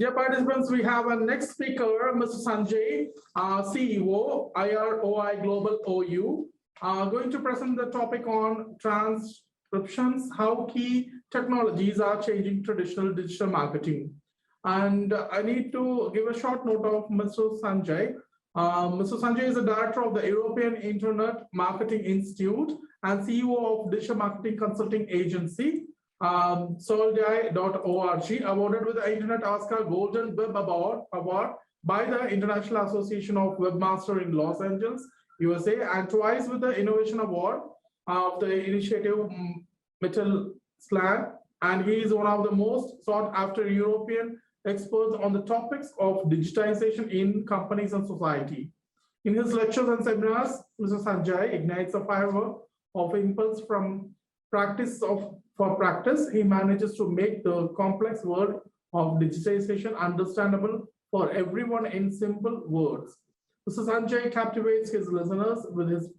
Dear participants, we have our next speaker, Mr. Sanjay, CEO, IROI Global OU, going to present the topic on transcriptions, how key technologies are changing traditional digital marketing. And I need to give a short note of Mr. Sanjay. Mr. Sanjay is the director of the European Internet Marketing Institute and CEO of Digital Marketing Consulting Agency, Sauldie.org, awarded with the Internet Oscar Golden Web Award by the International Association of Webmasters in Los Angeles, USA, and twice with the Innovation Award of the initiative Metal Slam. And he is one of the most sought after European experts on the topics of digitization in companies and society. In his lectures and seminars, Mr. Sanjay ignites a firework of impulse from for practice. He manages to make the complex world of digitization understandable for everyone in simple words. Mr. Sanjay captivates his listeners with his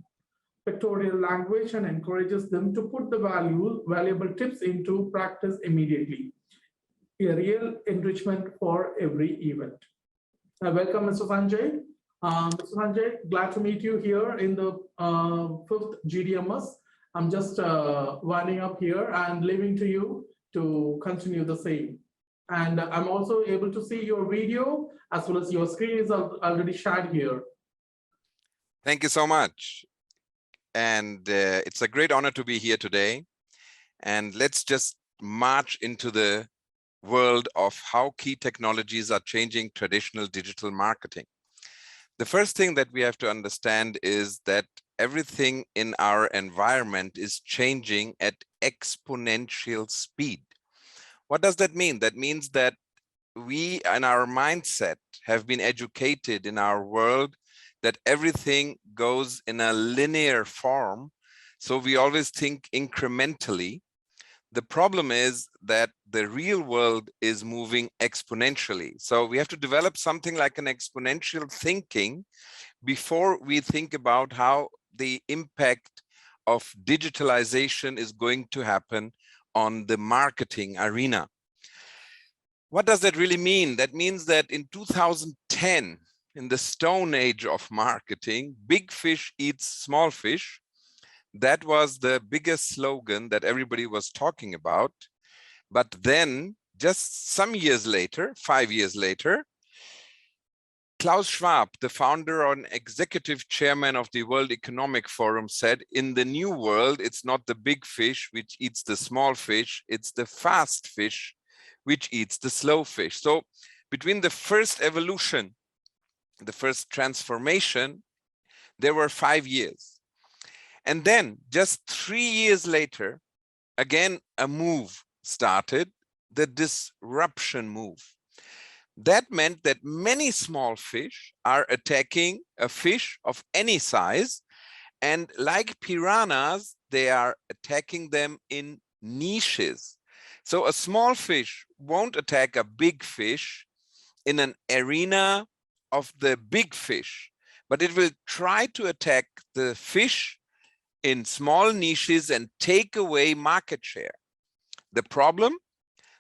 pictorial language and encourages them to put the valuable tips into practice immediately. A real enrichment for every event. Welcome, Mr. Sanjay. Mr. Sanjay, glad to meet you here in the 5th GDMS. I'm just winding up here and leaving to you to continue the same. And I'm also able to see your video as well as your screen is already shared here. Thank you so much. And it's a great honor to be here today. And let's just march into the world of how key technologies are changing traditional digital marketing. The first thing that we have to understand is that everything in our environment is changing at exponential speed. What does that mean? That means that we in our mindset have been educated in our world that everything goes in a linear form. So we always think incrementally. The problem is that the real world is moving exponentially. So we have to develop something like an exponential thinking before we think about how the impact of digitalization is going to happen on the marketing arena. What does that really mean? That means that in 2010, in the stone age of marketing, big fish eats small fish. That was the biggest slogan that everybody was talking about. But then just some years later, 5 years later, Klaus Schwab, the founder and executive chairman of the World Economic Forum, said, in the new world, it's not the big fish which eats the small fish, it's the fast fish which eats the slow fish. So between the first evolution, the first transformation, there were 5 years. And then just 3 years later, again, a move started, the disruption move. That meant that many small fish are attacking a fish of any size. And like piranhas, they are attacking them in niches. So a small fish won't attack a big fish in an arena of the big fish, but it will try to attack the fish in small niches and take away market share. The problem,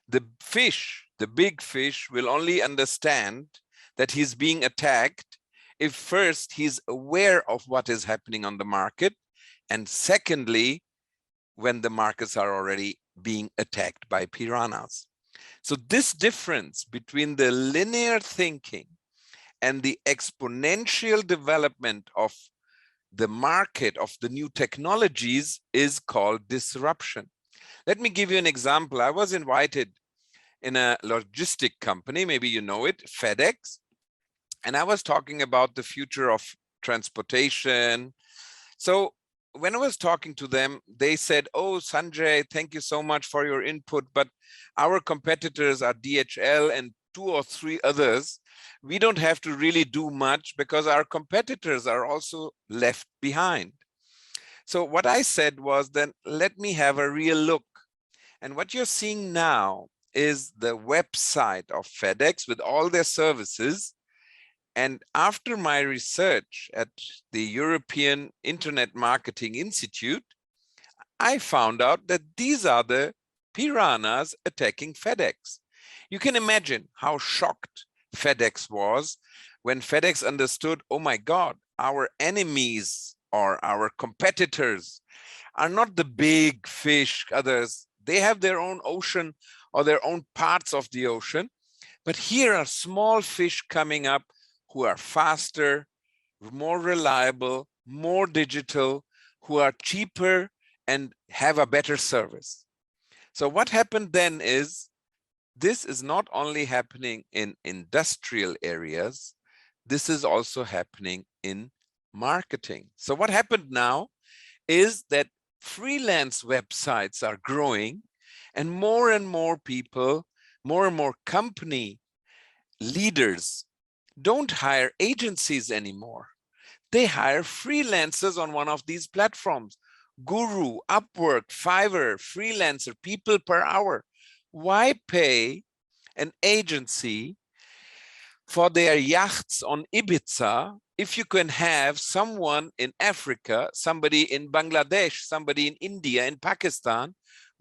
the fish, the big fish, will only understand that he's being attacked if first he's aware of what is happening on the market, and secondly, when the markets are already being attacked by piranhas. So this difference between the linear thinking and the exponential development of the market of the new technologies is called disruption. Let me give you an example. I was invited in a logistic company, maybe you know it, FedEx, and I was talking about the future of transportation. So when I was talking to them, they said, oh, Sanjay, thank you so much for your input, but our competitors are DHL and 2 or 3 others. We don't have to really do much because our competitors are also left behind. So what I said was, then let me have a real look. And what you're seeing now is the website of FedEx with all their services. And after my research at the European Internet Marketing Institute, I found out that these are the piranhas attacking FedEx. You can imagine how shocked FedEx was when FedEx understood, oh my God, our enemies or our competitors are not the big fish, others. They have their own ocean or their own parts of the ocean. But here are small fish coming up who are faster, more reliable, more digital, who are cheaper and have a better service. So what happened then is, this is not only happening in industrial areas, this is also happening in marketing. So what happened now is that freelance websites are growing, and more people, more and more company leaders don't hire agencies anymore. They hire freelancers on one of these platforms. Guru, Upwork, Fiverr, freelancer, people per hour. Why pay an agency for their yachts on Ibiza if you can have someone in Africa, somebody in Bangladesh, somebody in India, in Pakistan,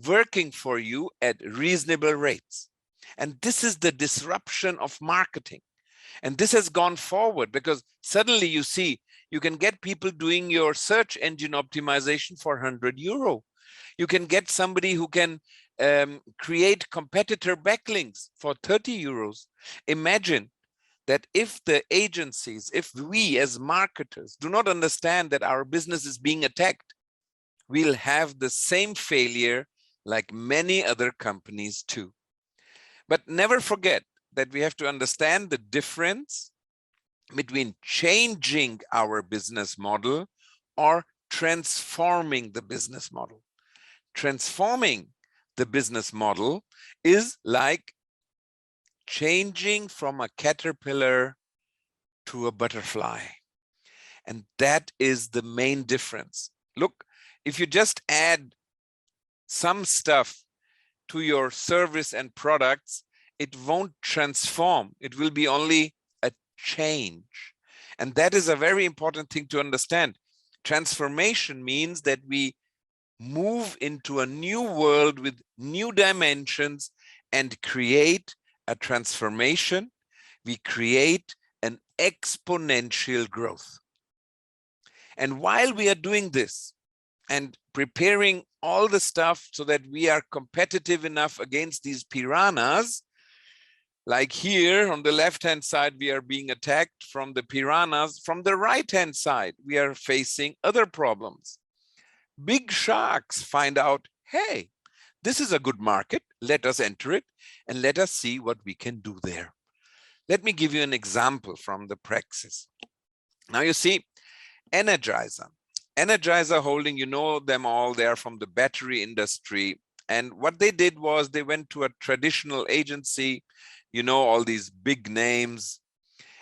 working for you at reasonable rates? And this is the disruption of marketing. And this has gone forward because suddenly you see, you can get people doing your search engine optimization for €100. You can get somebody who can create competitor backlinks for €30. Imagine that if the agencies, if we as marketers do not understand that our business is being attacked, we'll have the same failure like many other companies too. But never forget that we have to understand the difference between changing our business model or transforming the business model. Transforming the business model is like changing from a caterpillar to a butterfly. And that is the main difference. Look, if you just add some stuff to your service and products, it won't transform. It will be only a change. And that is a very important thing to understand. Transformation means that we move into a new world with new dimensions and create a transformation. We create an exponential growth. And while we are doing this and preparing all the stuff so that we are competitive enough against these piranhas, like here on the left-hand side, we are being attacked from the piranhas. From the right-hand side, we are facing other problems. Big sharks find out, hey, this is a good market. Let us enter it and let us see what we can do there. Let me give you an example from the praxis. Now you see, Energizer Holding, you know them all, they are from the battery industry. And what they did was they went to a traditional agency, you know, all these big names,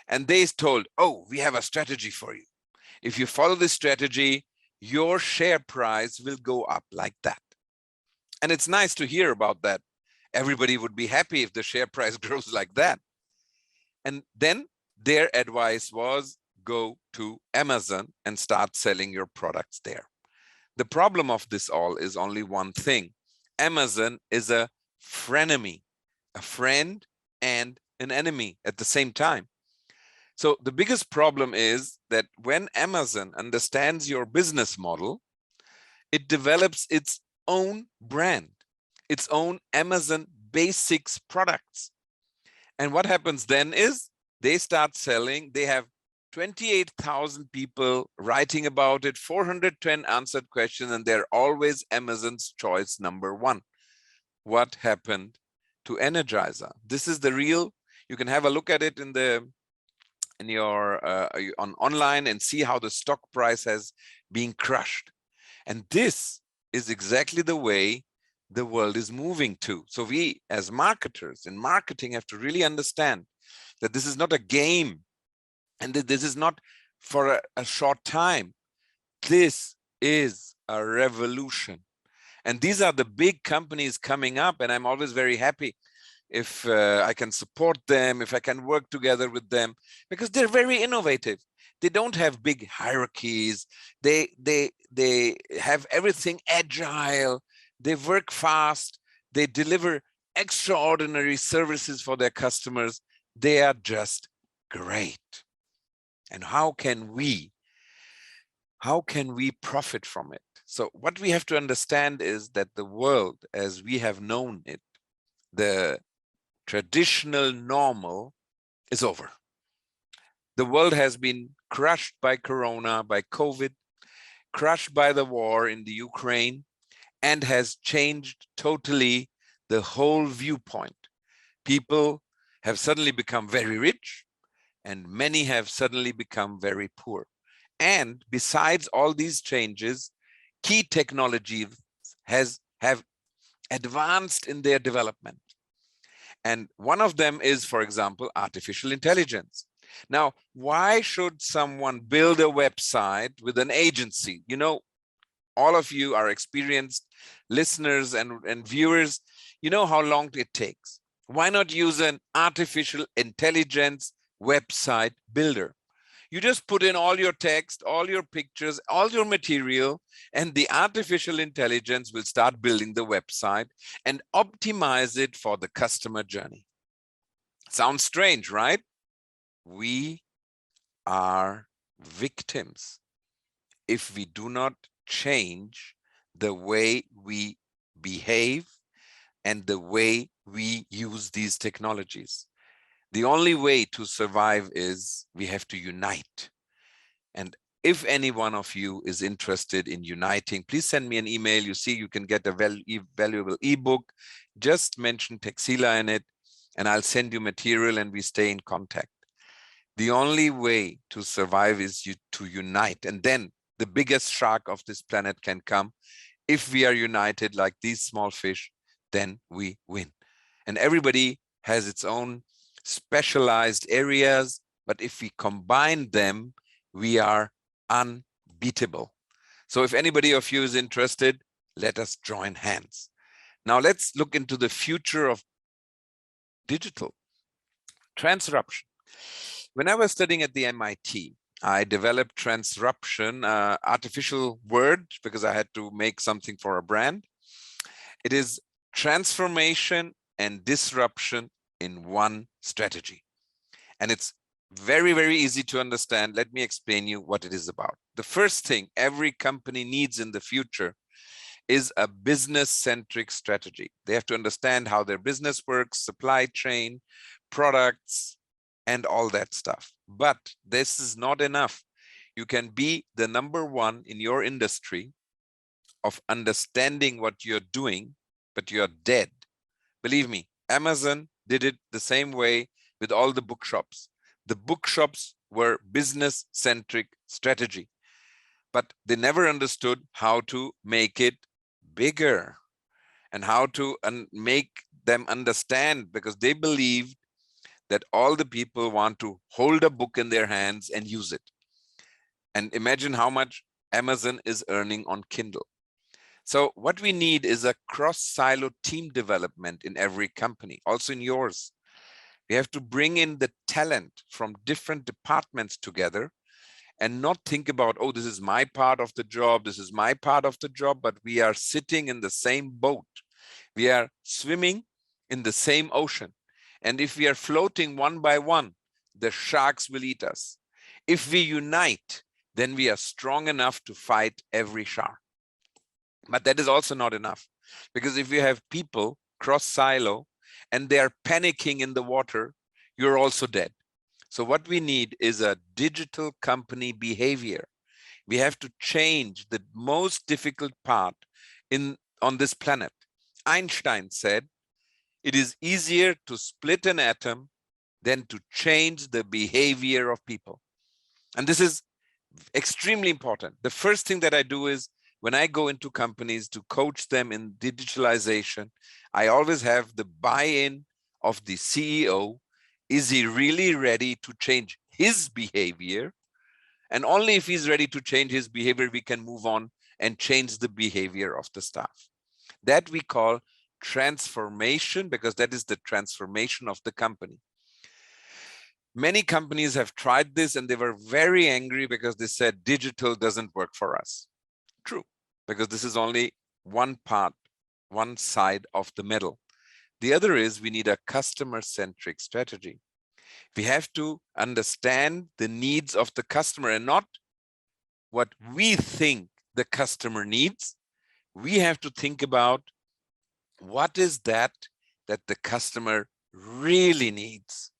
and they told, oh, we have a strategy for you. If you follow this strategy, your share price will go up like that. And it's nice to hear about that. Everybody would be happy if the share price grows like that. And then their advice was, go to Amazon and start selling your products there. The problem of this all is only one thing. Amazon is a frenemy, a friend and an enemy at the same time. So the biggest problem is that when Amazon understands your business model, it develops its own brand, its own Amazon Basics products. And what happens then is they start selling, they have 28,000 people writing about it, 410 answered questions, and they're always Amazon's choice #1. What happened to Energizer? This is the real, you can have a look at it in your on online and see how the stock price has been crushed. And this is exactly the way the world is moving to. So we as marketers in marketing have to really understand that this is not a game and that this is not for a short time. This is a revolution. And these are the big companies coming up, and I'm always very happy if I can support them, if I can work together with them, because they're very innovative. They don't have big hierarchies. They have everything agile. They work fast. They deliver extraordinary services for their customers. They are just great. And how can we profit from it? So what we have to understand is that the world as we have known it, the traditional normal, is over. The world has been crushed by Corona, by COVID, crushed by the war in the Ukraine, and has changed totally the whole viewpoint. People have suddenly become very rich, and many have suddenly become very poor. And besides all these changes, key technologies have advanced in their development. And one of them is, for example, artificial intelligence. Now, why should someone build a website with an agency? You know, all of you are experienced listeners and viewers. You know how long it takes. Why not use an artificial intelligence website builder? You just put in all your text, all your pictures, all your material, and the artificial intelligence will start building the website and optimize it for the customer journey. Sounds strange, right? We are victims if we do not change the way we behave and the way we use these technologies. The only way to survive is we have to unite. And if any one of you is interested in uniting, please send me an email. You see, you can get a valuable ebook. Just mention Texila in it, and I'll send you material and we stay in contact. The only way to survive is to unite. And then the biggest shark of this planet can come. If we are united like these small fish, then we win. And everybody has its own specialized areas, but if we combine them, we are unbeatable. So if anybody of you is interested, let us join hands. Now let's look into the future of digital transruption. When I was studying at the MIT, I developed Transruption, artificial word, because I had to make something for a brand. It is transformation and disruption in one strategy. And it's very, very easy to understand. Let me explain you what it is about. The first thing every company needs in the future is a business-centric strategy. They have to understand how their business works, supply chain, products, and all that stuff. But this is not enough. You can be the number one in your industry of understanding what you're doing, but you're dead. Believe me, Amazon did it the same way with all the bookshops. The bookshops were business-centric strategy, but they never understood how to make it bigger and how to make them understand, because they believed that all the people want to hold a book in their hands and use it. And imagine how much Amazon is earning on Kindle. So what we need is a cross-silo team development in every company, also in yours. We have to bring in the talent from different departments together and not think about, oh, this is my part of the job, this is my part of the job, but we are sitting in the same boat. We are swimming in the same ocean. And if we are floating one by one, the sharks will eat us. If we unite, then we are strong enough to fight every shark. But that is also not enough, because if you have people cross silo and they are panicking in the water, you're also dead. So what we need is a digital company behavior. We have to change the most difficult part on this planet. Einstein said, it is easier to split an atom than to change the behavior of people. And this is extremely important. The first thing that I do is, when I go into companies to coach them in digitalization, I always have the buy-in of the CEO. Is he really ready to change his behavior? And only if he's ready to change his behavior, we can move on and change the behavior of the staff. That we call transformation, because that is the transformation of the company. Many companies have tried this and they were very angry because they said digital doesn't work for us. True, because this is only one part, one side of the medal. The other is we need a customer-centric strategy. We have to understand the needs of the customer and not what we think the customer needs. We have to think about what is that the customer really needs.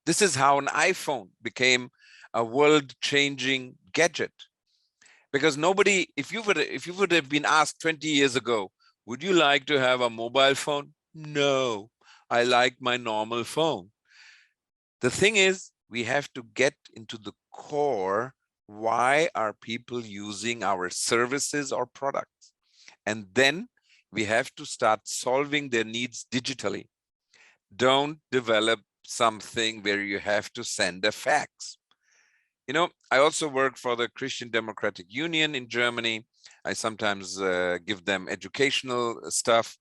This is how an iPhone became a world-changing gadget. Because nobody, if you would have been asked 20 years ago, would you like to have a mobile phone? No, I like my normal phone. The thing is, we have to get into the core. Why are people using our services or products? And then we have to start solving their needs digitally. Don't develop something where you have to send a fax. You know, I also work for the Christian Democratic Union in Germany. I sometimes give them educational stuff,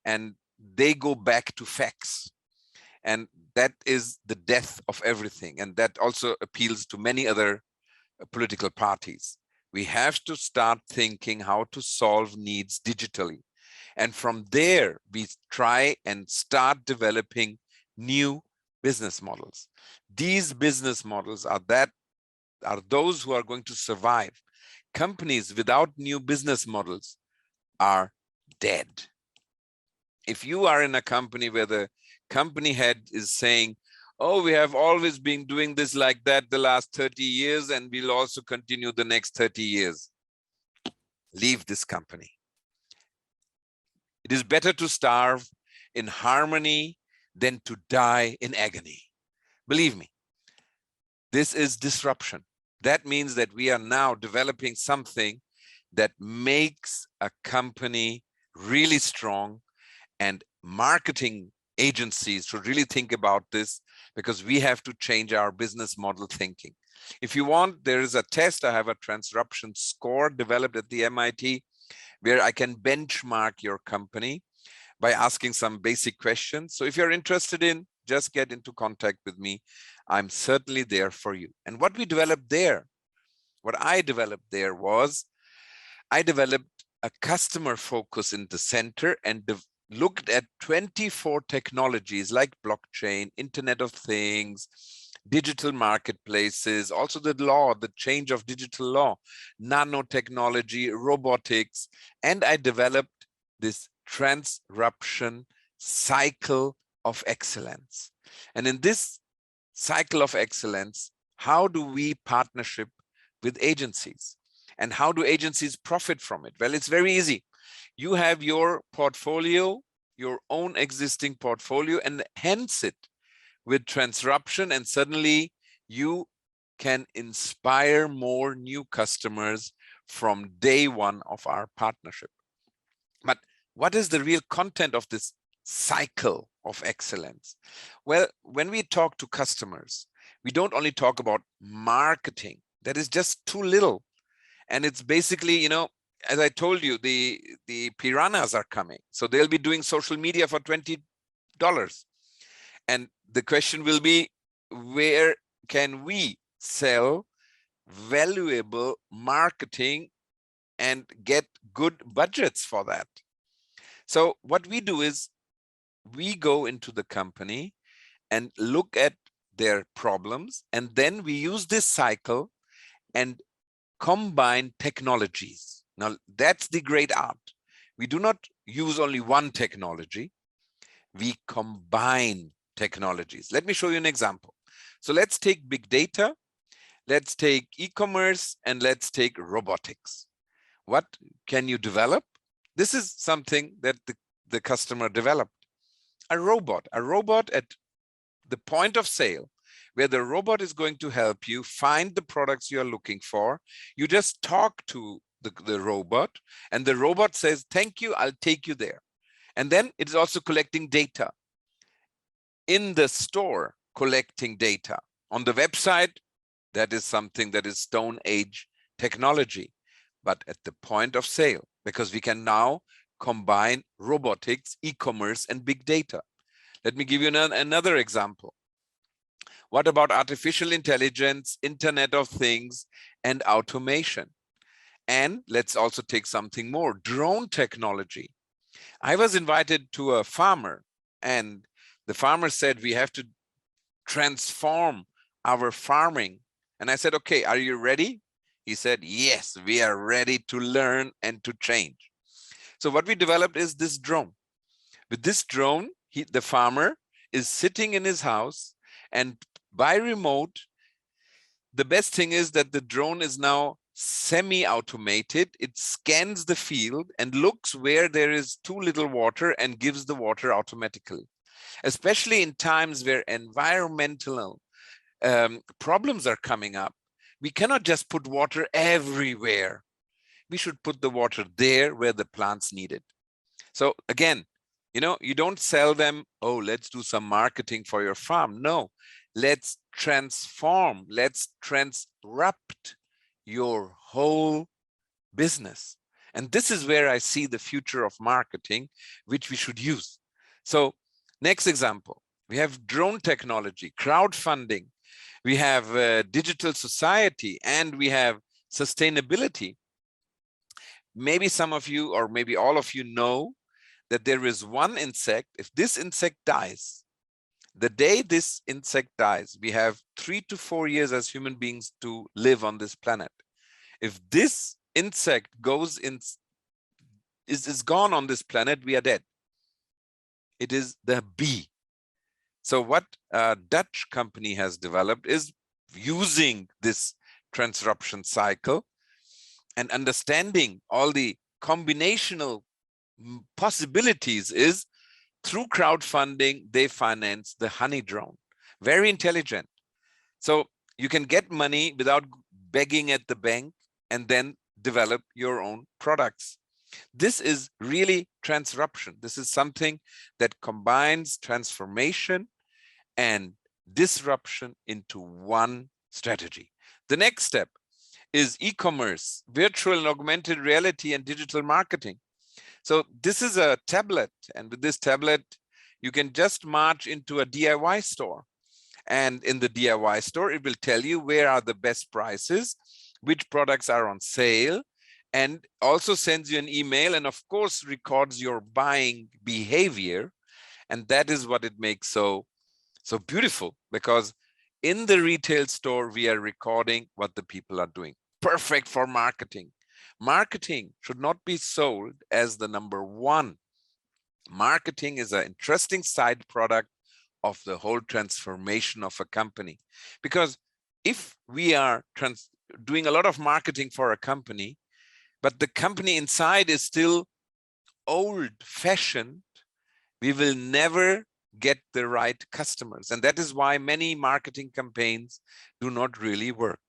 and they go back to fax. And that is the death of everything. And that also appeals to many other political parties. We have to start thinking how to solve needs digitally. And from there, we try and start developing new business models. These business models are those who are going to survive. Companies without new business models are dead. If you are in a company where the company head is saying, oh, we have always been doing this like that the last 30 years, and we'll also continue the next 30 years, leave this company. It is better to starve in harmony than to die in agony. Believe me, this is disruption. That means that we are now developing something that makes a company really strong, and marketing agencies should really think about this, because we have to change our business model thinking. If you want, there is a test. I have a Transruption score developed at the MIT where I can benchmark your company by asking some basic questions. So if you're interested in, just get into contact with me. I'm certainly there for you. And what we developed there, what I developed there was, I developed a customer focus in the center and looked at 24 technologies like blockchain, Internet of Things, digital marketplaces, also the law, the change of digital law, nanotechnology, robotics, and I developed this Transruption cycle of excellence. And in this cycle of excellence, how do we partnership with agencies? And how do agencies profit from it? Well, it's very easy. You have your portfolio, your own existing portfolio, and enhance it with Transruption, and suddenly you can inspire more new customers from day one of our partnership. But what is the real content of this cycle of excellence? Well, when we talk to customers, we don't only talk about marketing. That is just too little. And it's basically, you know, as I told you, the piranhas are coming. So they'll be doing social media for $20. And the question will be, where can we sell valuable marketing and get good budgets for that? So what we do is we go into the company and look at their problems, and then we use this cycle and combine technologies. Now, that's the great art. We do not use only one technology. We combine technologies. Let me show you an example. So let's take big data, let's take e-commerce, and let's take robotics. What can you develop? This is something that the customer developed. A robot at the point of sale, where the robot is going to help you find the products you are looking for. You just talk to the robot, and the robot says, thank you, I'll take you there. And then it is also collecting data. In the store, collecting data. On the website, that is something that is Stone Age technology. But at the point of sale, because we can now combine robotics, e-commerce, and big data. Let me give you another example. What about artificial intelligence, Internet of Things, and automation? And let's also take something more, drone technology. I was invited to a farmer, And the farmer said, we have to transform our farming. And I said, okay, are you ready? He said, yes, we are ready to learn and to change. So what we developed is this drone. With this drone, the farmer is sitting in his house, and by remote, the best thing is that the drone is now semi-automated. It scans the field and looks where there is too little water and gives the water automatically. Especially in times where environmental problems are coming up, we cannot just put water everywhere. We should put the water there where the plants need it. So again, you don't sell them, oh, let's do some marketing for your farm. No, let's transform, let's transrupt your whole business. And this is where I see the future of marketing, which we should use. So next example, we have drone technology, crowdfunding, we have digital society, and we have sustainability. Maybe some of you, or maybe all of you, know that there is one insect. If this insect dies, the day this insect dies, we have 3 to 4 years as human beings to live on this planet. If this insect is gone on this planet, we are dead. It is the bee. So what a Dutch company has developed is using this transruption cycle and understanding all the combinational possibilities is through crowdfunding, they finance the honey drone. Very intelligent. So you can get money without begging at the bank and then develop your own products. This is really transruption. This is something that combines transformation and disruption into one strategy. The next step is e-commerce, virtual and augmented reality, and digital marketing. So this is a tablet, and with this tablet, you can just march into a DIY store. And in the DIY store, it will tell you where are the best prices, which products are on sale, and also sends you an email, and of course records your buying behavior. And that is what it makes so beautiful, because in the retail store, we are recording what the people are doing. Perfect for marketing. Marketing should not be sold as the number one. Marketing is an interesting side product of the whole transformation of a company. Because if we are doing a lot of marketing for a company, but the company inside is still old-fashioned, we will never get the right customers. And that is why many marketing campaigns do not really work.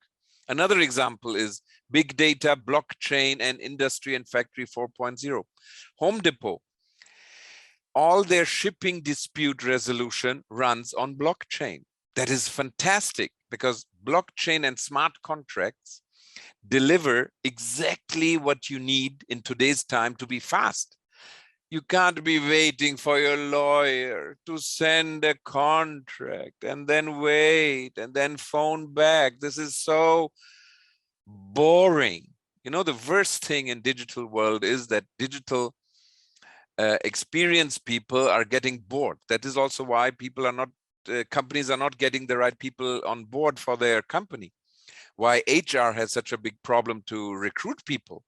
Another example is big data, blockchain, and industry and factory 4.0. Home Depot, all their shipping dispute resolution runs on blockchain. That is fantastic, because blockchain and smart contracts deliver exactly what you need in today's time to be fast. You can't be waiting for your lawyer to send a contract and then wait and then phone back. This is so boring. The worst thing in digital world is that digital experienced people are getting bored. That is also why companies are not getting the right people on board for their company. Why HR has such a big problem to recruit people.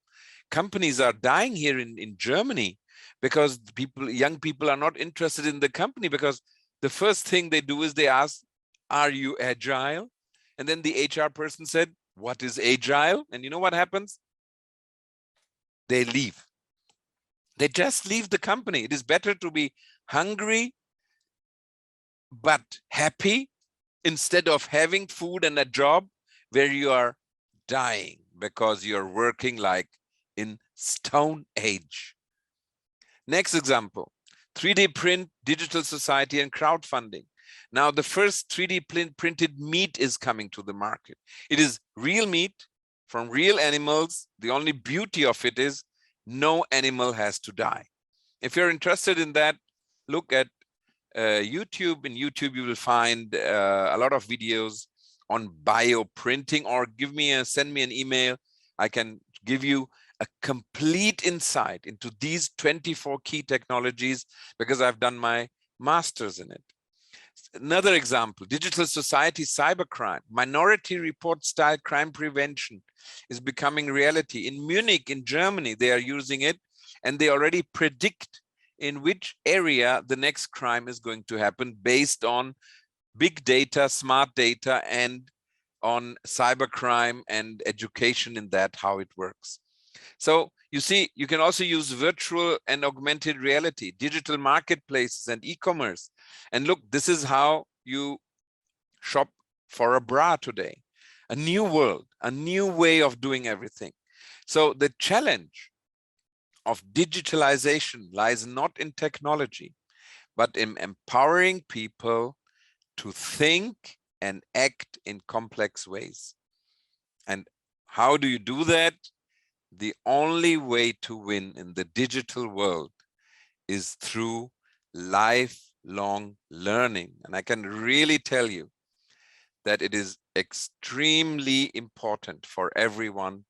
Companies are dying here in Germany because young people are not interested in the company, because the first thing they do is they ask, are you agile? And then the HR person said, what is agile? And you know what happens? They leave. They just leave the company. It is better to be hungry but happy instead of having food and a job where you are dying because you're working like in Stone Age. Next example, 3D print, digital society, and crowdfunding. Now, the first 3D printed meat is coming to the market. It is real meat from real animals. The only beauty of it is no animal has to die. If you're interested in that, look at YouTube. In YouTube, you will find a lot of videos on bioprinting, or send me an email. I can give you a complete insight into these 24 key technologies, because I've done my masters in it. Another example, digital society cybercrime, minority report style crime prevention is becoming reality. In Munich, in Germany, they are using it, and they already predict in which area the next crime is going to happen based on big data, smart data, and on cybercrime and education in that, how it works. So you see, you can also use virtual and augmented reality, digital marketplaces and e-commerce. And look, this is how you shop for a bra today. A new world, a new way of doing everything. So the challenge of digitalization lies not in technology, but in empowering people to think and act in complex ways. And how do you do that? The only way to win in the digital world is through lifelong learning. And I can really tell you that it is extremely important for everyone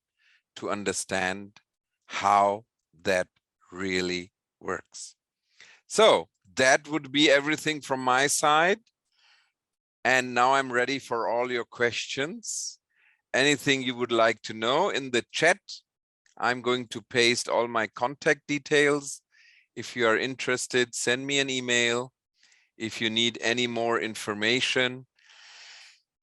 to understand how that really works. So that would be everything from my side. And now I'm ready for all your questions. Anything you would like to know in the chat, I'm going to paste all my contact details. If you are interested, send me an email. If you need any more information,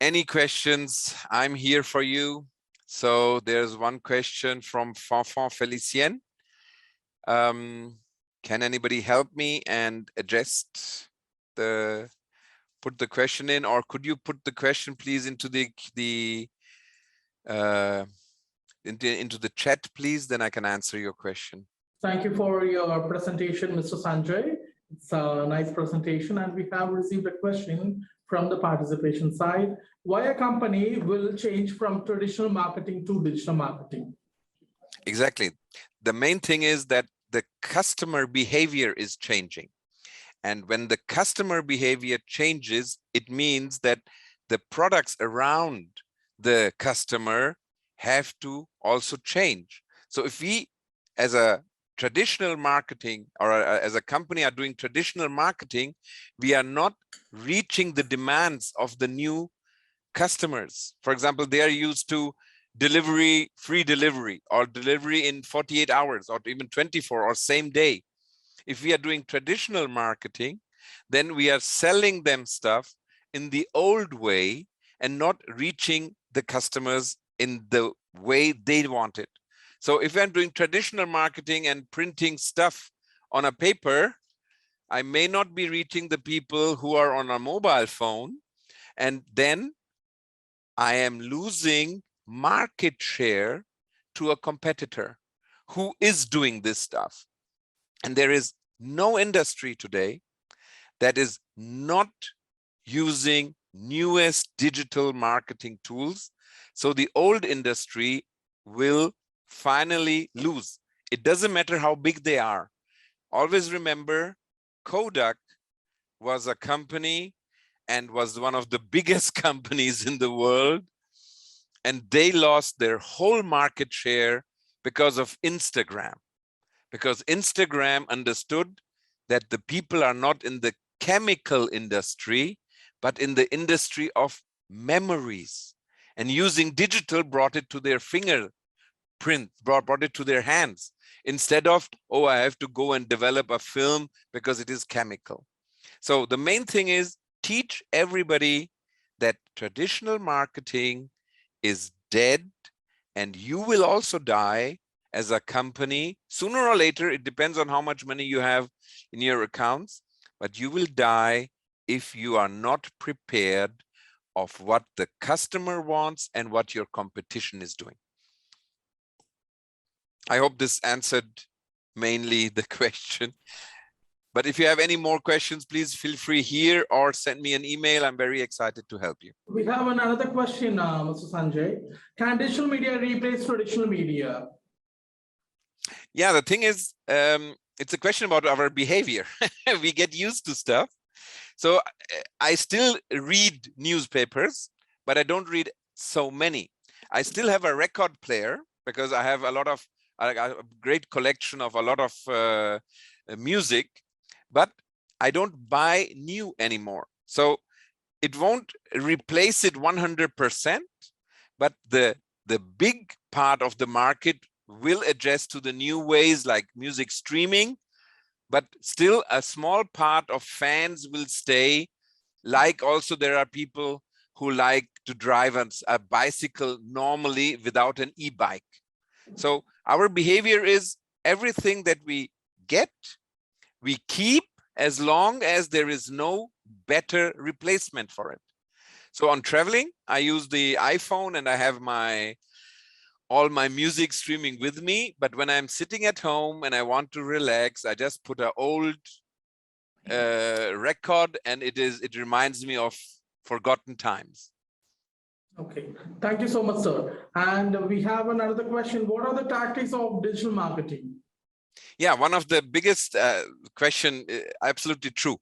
any questions, I'm here for you. So there's one question from Fanfan Felicien. Can anybody help me and adjust put the question in, or could you put the question please into into the chat, please? Then I can answer your question. Thank you for your presentation, Mr. Sanjay. It's a nice presentation, and we have received a question from the participation side. Why a company will change from traditional marketing to digital marketing? Exactly. The main thing is that the customer behavior is changing. And when the customer behavior changes, it means that the products around the customer have to also change. So if we, as a traditional marketing, or as a company, are doing traditional marketing, we are not reaching the demands of the new customers. For example, they are used to delivery, free delivery, or delivery in 48 hours, or even 24, or same day. If we are doing traditional marketing, then we are selling them stuff in the old way and not reaching the customers in the way they want it. So if I'm doing traditional marketing and printing stuff on a paper, I may not be reaching the people who are on a mobile phone, and then I am losing market share to a competitor who is doing this stuff. And there is no industry today that is not using newest digital marketing tools. So the old industry will finally lose. It doesn't matter how big they are. Always remember, Kodak was a company and was one of the biggest companies in the world. And they lost their whole market share because of Instagram. Because Instagram understood that the people are not in the chemical industry, but in the industry of memories. And using digital brought it to their fingerprint, brought it to their hands, instead of, oh, I have to go and develop a film because it is chemical. So the main thing is teach everybody that traditional marketing is dead, and you will also die as a company. Sooner or later, it depends on how much money you have in your accounts, but you will die if you are not prepared of what the customer wants and what your competition is doing. I hope this answered mainly the question. But if you have any more questions, please feel free here or send me an email. I'm very excited to help you. We have another question, Mr. Sanjay. Can digital media replace traditional media? Yeah, the thing is, it's a question about our behavior. We get used to stuff. So I still read newspapers, but I don't read so many. I still have a record player because I have a great collection of a lot of music, but I don't buy new anymore. So it won't replace it 100%, but the big part of the market will adjust to the new ways like music streaming, but still a small part of fans will stay. Like also there are people who like to drive a bicycle normally without an e-bike. So our behavior is everything that we get, we keep as long as there is no better replacement for it. So on traveling, I use the iPhone and I have all my music streaming with me. But when I'm sitting at home and I want to relax, I just put an old record, and it reminds me of forgotten times. Okay, thank you so much, sir. And we have another question. What are the tactics of digital marketing? Yeah, one of the biggest question, absolutely true.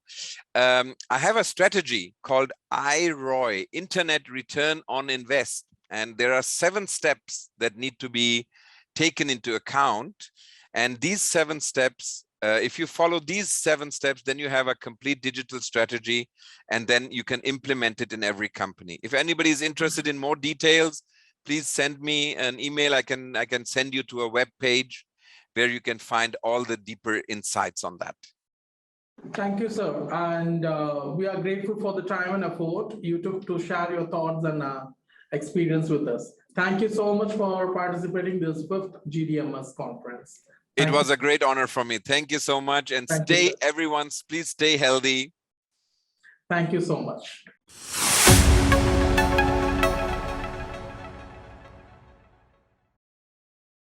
I have a strategy called IROI, Internet Return on Invest. And there are 7 steps that need to be taken into account. And these 7 steps, if you follow these 7 steps, then you have a complete digital strategy, and then you can implement it in every company. If anybody is interested in more details, please send me an email. I can send you to a web page where you can find all the deeper insights on that. Thank you, sir. And we are grateful for the time and effort you took to share your thoughts and experience with us. Thank you so much for participating in this 5th GDMS conference. It was a great honor for me. Thank you so much. And stay, everyone, please stay healthy. Thank you so much.